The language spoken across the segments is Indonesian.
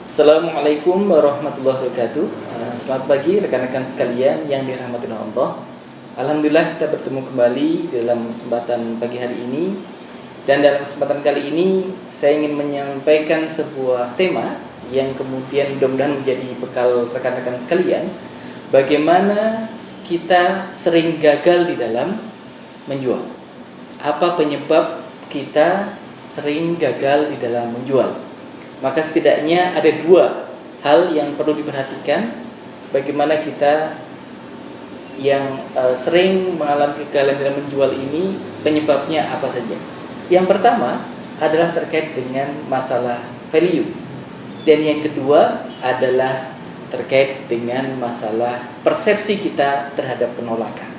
Assalamualaikum warahmatullahi wabarakatuh. Selamat pagi rekan-rekan sekalian yang dirahmati Allah. Alhamdulillah kita bertemu kembali dalam kesempatan pagi hari ini. Dan dalam kesempatan kali ini saya ingin menyampaikan sebuah tema yang kemudian mudah-mudahan menjadi bekal rekan-rekan sekalian. Bagaimana kita sering gagal di dalam menjual. Apa penyebab kita sering gagal di dalam menjual? Maka setidaknya ada dua hal yang perlu diperhatikan bagaimana kita yang sering mengalami kegagalan dalam menjual ini, penyebabnya apa saja. Yang pertama adalah terkait dengan masalah value. Dan yang kedua adalah terkait dengan masalah persepsi kita terhadap penolakan.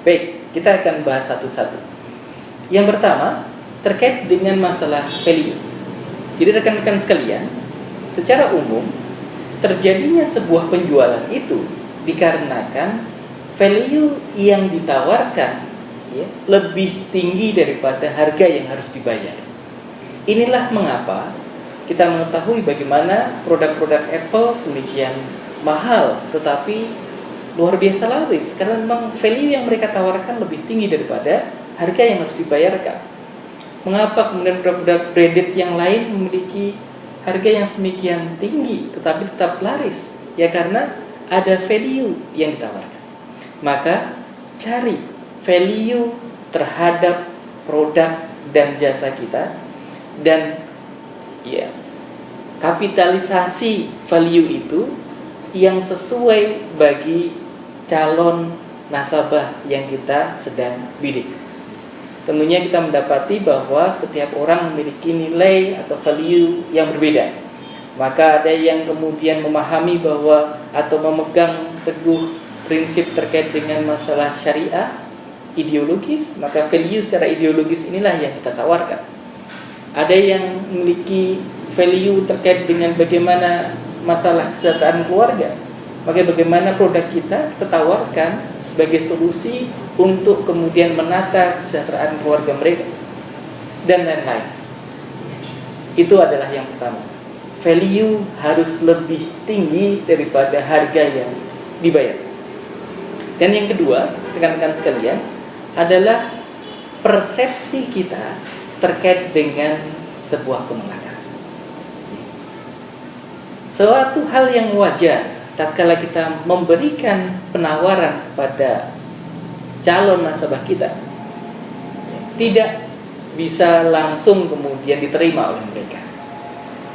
Baik, kita akan bahas satu-satu. Yang pertama terkait dengan masalah value. Jadi rekan-rekan sekalian, secara umum terjadinya sebuah penjualan itu dikarenakan value yang ditawarkan lebih tinggi daripada harga yang harus dibayar. Inilah mengapa kita mengetahui bagaimana produk-produk Apple sedemikian mahal tetapi luar biasa laris karena memang value yang mereka tawarkan lebih tinggi daripada harga yang harus dibayarkan. Mengapa kemudian produk-produk branded yang lain memiliki harga yang semikian tinggi tetapi tetap laris? Ya karena ada value yang ditawarkan. Maka cari value terhadap produk dan jasa kita dan kapitalisasi value itu yang sesuai bagi calon nasabah yang kita sedang bidik. Tentunya kita mendapati bahwa setiap orang memiliki nilai atau value yang berbeda. Maka ada yang kemudian memahami bahwa atau memegang teguh prinsip terkait dengan masalah syariah, ideologis, maka value secara ideologis inilah yang kita tawarkan. Ada yang memiliki value terkait dengan bagaimana masalah kesejahteraan keluarga, maka bagaimana produk kita tawarkan sebagai solusi untuk kemudian menata kesejahteraan keluarga mereka dan lain-lain. Itu adalah yang pertama. Value harus lebih tinggi daripada harga yang dibayar. Dan yang kedua, rekan-rekan sekalian, adalah persepsi kita terkait dengan sebuah penolakan. Suatu hal yang wajar tatkala kita memberikan penawaran pada calon nasabah kita tidak bisa langsung kemudian diterima oleh mereka.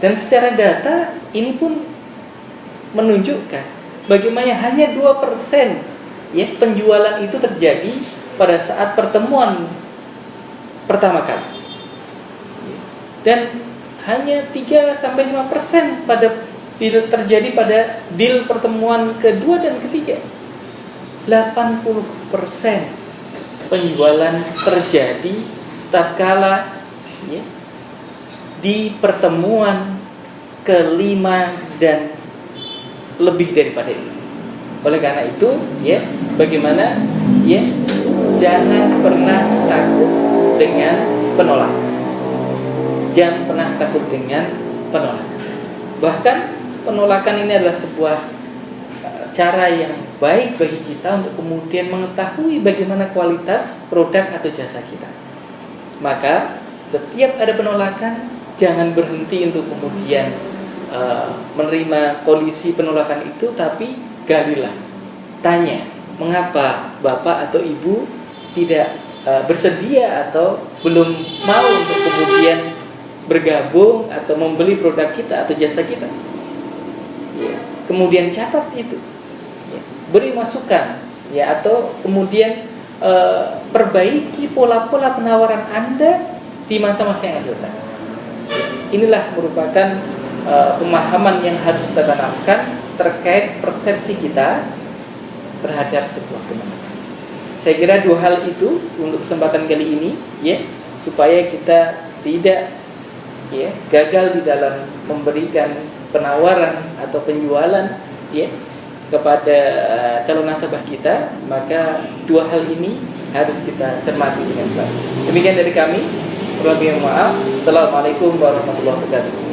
Dan secara data ini pun menunjukkan bagaimana hanya 2% penjualan itu terjadi pada saat pertemuan pertama kali. Dan hanya 3-5% terjadi pada deal pertemuan kedua dan ketiga. 80% penjualan terjadi tatkala di pertemuan kelima dan lebih daripada itu. Oleh karena itu, bagaimana jangan pernah takut dengan penolakan. Jangan pernah takut dengan penolakan. Bahkan penolakan ini adalah sebuah cara yang baik bagi kita untuk kemudian mengetahui bagaimana kualitas produk atau jasa kita. Maka setiap ada penolakan, jangan berhenti untuk kemudian menerima kondisi penolakan itu, tapi galilah, tanya, mengapa Bapak atau Ibu tidak bersedia atau belum mau untuk kemudian bergabung atau membeli produk kita atau jasa kita. Kemudian catat itu, beri masukan, atau kemudian perbaiki pola-pola penawaran Anda di masa-masa yang akan datang. Inilah merupakan pemahaman yang harus kita tanamkan terkait persepsi kita terhadap sebuah penolakan. Saya kira dua hal itu untuk kesempatan kali ini, supaya kita tidak gagal di dalam memberikan penawaran atau penjualan kepada calon nasabah kita. Maka dua hal ini harus kita cermati dengan baik. Demikian dari kami. Kurang lebih mohon maaf. Assalamualaikum warahmatullahi wabarakatuh.